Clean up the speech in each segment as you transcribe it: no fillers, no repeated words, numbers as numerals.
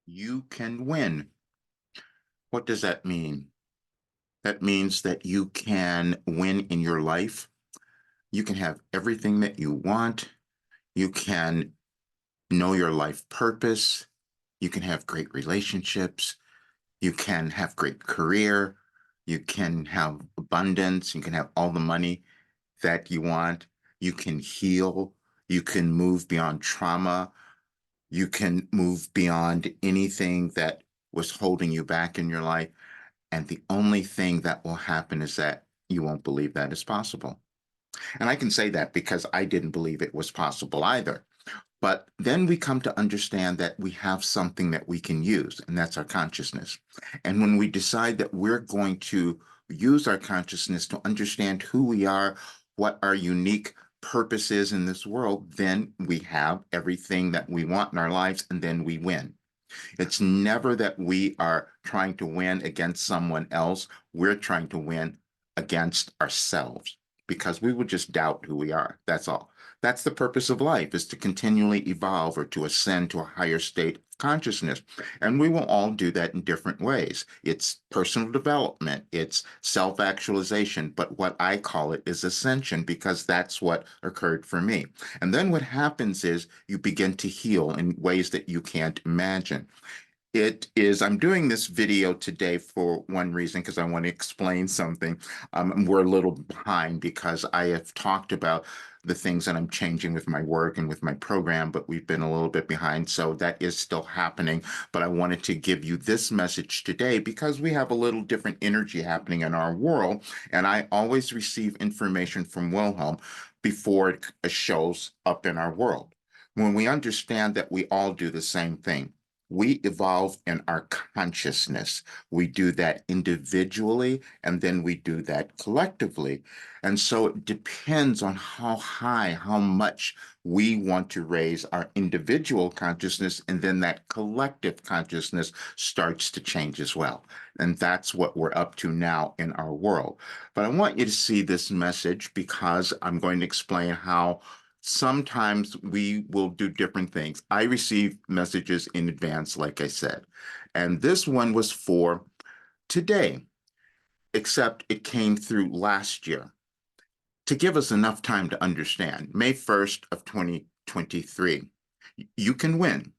You can win. What does that mean? That means that you can win in your life. You can have everything that you want. You can know your life purpose. You can have great relationships. You can have great career. You can have abundance. You can have all the money that you want. You can heal. You can move beyond trauma. You can move beyond anything that was holding you back in your life. And the only thing that will happen is that you won't believe that is possible. And I can say that because I didn't believe it was possible either. But then we come to understand that we have something that we can use, and that's our consciousness. And when we decide that we're going to use our consciousness to understand who we are, what our unique purpose is in this world, then we have everything that we want in our lives, and then we win. It's never that we are trying to win against someone else. We're trying to win against ourselves because we would just doubt who we are. That's all. That's the purpose of life, is to continually evolve or to ascend to a higher state of consciousness. And we will all do that in different ways. It's personal development, it's self-actualization, but what I call it is ascension because that's what occurred for me. And then what happens is you begin to heal in ways that you can't imagine. I'm doing this video today for one reason, because I want to explain something. We're a little behind because I have talked about the things that I'm changing with my work and with my program, but we've been a little bit behind. So that is still happening. But I wanted to give you this message today because we have a little different energy happening in our world. And I always receive information from Wilhelm before it shows up in our world. When we understand that we all do the same thing, we evolve in our consciousness. We do that individually, and then we do that collectively. And so it depends on how high, how much we want to raise our individual consciousness, and then that collective consciousness starts to change as well. And that's what we're up to now in our world. But I want you to see this message because I'm going to explain how sometimes we will do different things. I receive messages in advance, like I said, and this one was for today, except it came through last year to give us enough time to understand. May 1st of 2023. You can win.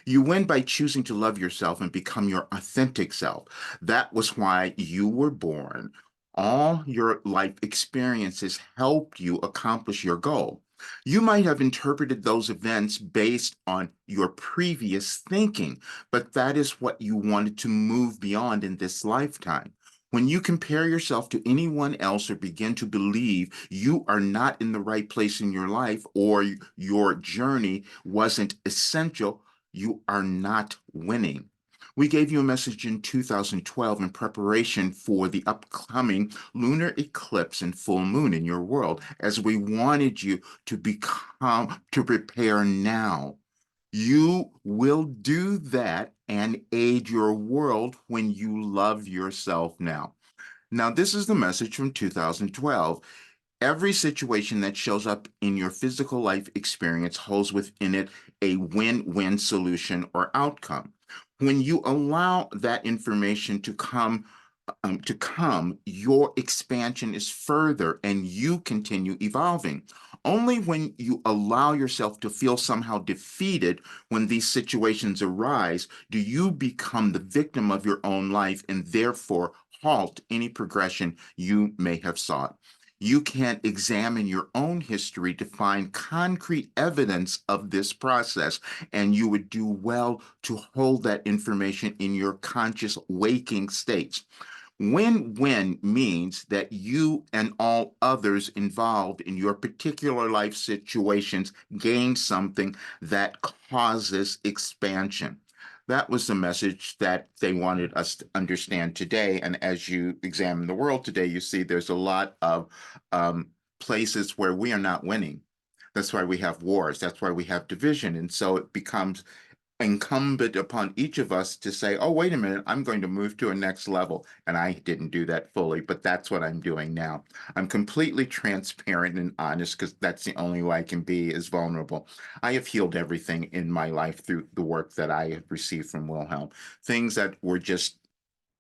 You win by choosing to love yourself and become your authentic self. That was why you were born. All your life experiences helped you accomplish your goal. You might have interpreted those events based on your previous thinking, but that is what you wanted to move beyond in this lifetime. When you compare yourself to anyone else or begin to believe you are not in the right place in your life or your journey wasn't essential, you are not winning. We gave you a message in 2012 in preparation for the upcoming lunar eclipse and full moon in your world, as we wanted you to prepare now. You will do that and aid your world when you love yourself now. Now, this is the message from 2012. Every situation that shows up in your physical life experience holds within it a win-win solution or outcome. When you allow that information to come, your expansion is further and you continue evolving. Only when you allow yourself to feel somehow defeated when these situations arise do you become the victim of your own life and therefore halt any progression you may have sought. You can examine your own history to find concrete evidence of this process, and you would do well to hold that information in your conscious waking states. Win-win means that you and all others involved in your particular life situations gain something that causes expansion. That was the message that they wanted us to understand today. And as you examine the world today, you see there's a lot of places where we are not winning. That's why we have wars. That's why we have division. And so it becomes incumbent upon each of us to say, oh, wait a minute, I'm going to move to a next level. And I didn't do that fully, but that's what I'm doing now. I'm completely transparent and honest because that's the only way I can be is vulnerable. I have healed everything in my life through the work that I have received from Wilhelm, things that were just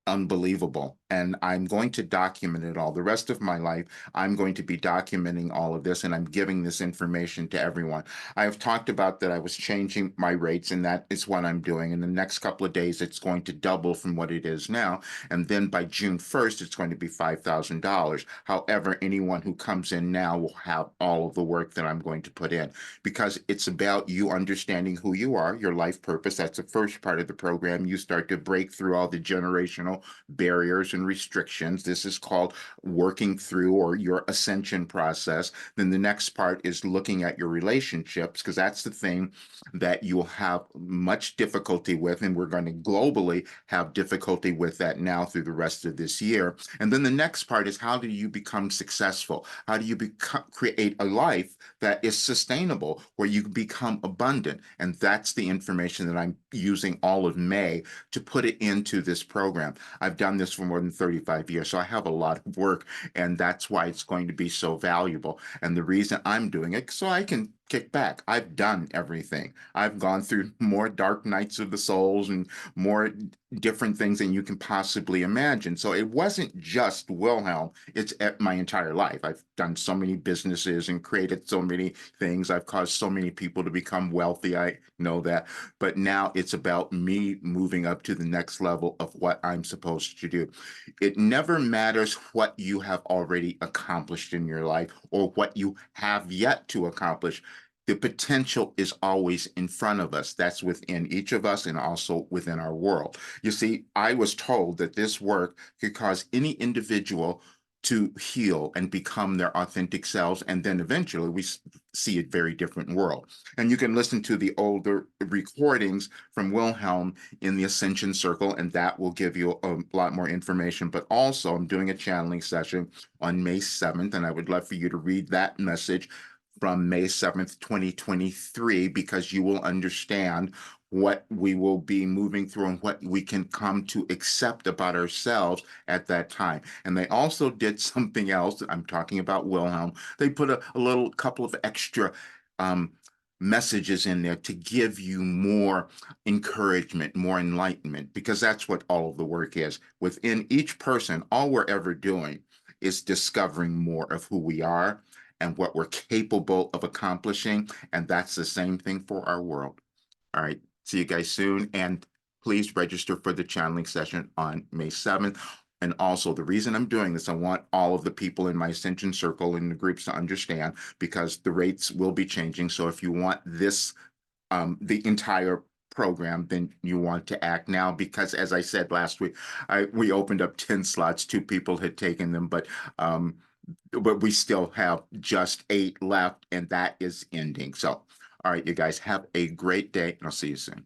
unbelievable. And I'm going to document it all. The rest of my life, I'm going to be documenting all of this and I'm giving this information to everyone. I have talked about that I was changing my rates, and that is what I'm doing. In the next couple of days, it's going to double from what it is now. And then by June 1st, it's going to be $5,000. However, anyone who comes in now will have all of the work that I'm going to put in because it's about you understanding who you are, your life purpose. That's the first part of the program. You start to break through all the generational barriers and restrictions. This is called working through or your ascension process. Then the next part is looking at your relationships, because that's the thing that you'll have much difficulty with. And we're going to globally have difficulty with that now through the rest of this year. And then the next part is how do you become successful? How do you create a life that is sustainable, where you become abundant? And that's the information that I'm using all of May to put it into this program. I've done this for more than 35 years, so I have a lot of work, and that's why it's going to be so valuable. And the reason I'm doing it, so I can kick back. I've done everything. I've gone through more dark nights of the souls and more different things than you can possibly imagine. So it wasn't just Wilhelm, it's my entire life. I've done so many businesses and created so many things. I've caused so many people to become wealthy. I know that. But now it's about me moving up to the next level of what I'm supposed to do. It never matters what you have already accomplished in your life or what you have yet to accomplish. The potential is always in front of us. That's within each of us and also within our world. You see, I was told that this work could cause any individual to heal and become their authentic selves. And then eventually we see a very different world. And you can listen to the older recordings from Wilhelm in the Ascension Circle, and that will give you a lot more information. But also, I'm doing a channeling session on May 7th, and I would love for you to read that message from May 7th, 2023, because you will understand what we will be moving through and what we can come to accept about ourselves at that time. And they also did something else. I'm talking about Wilhelm. They put a little couple of extra messages in there to give you more encouragement, more enlightenment, because that's what all of the work is. Within each person, all we're ever doing is discovering more of who we are and what we're capable of accomplishing. And that's the same thing for our world. All right. See you guys soon. And please register for the channeling session on May 7th. And also, the reason I'm doing this, I want all of the people in my Ascension Circle and the groups to understand, because the rates will be changing. So if you want this, the entire program, then you want to act now, because as I said last week, we opened up 10 slots. 2 people had taken them, but we still have just 8 left, and that is ending. So, all right, you guys have a great day, and I'll see you soon.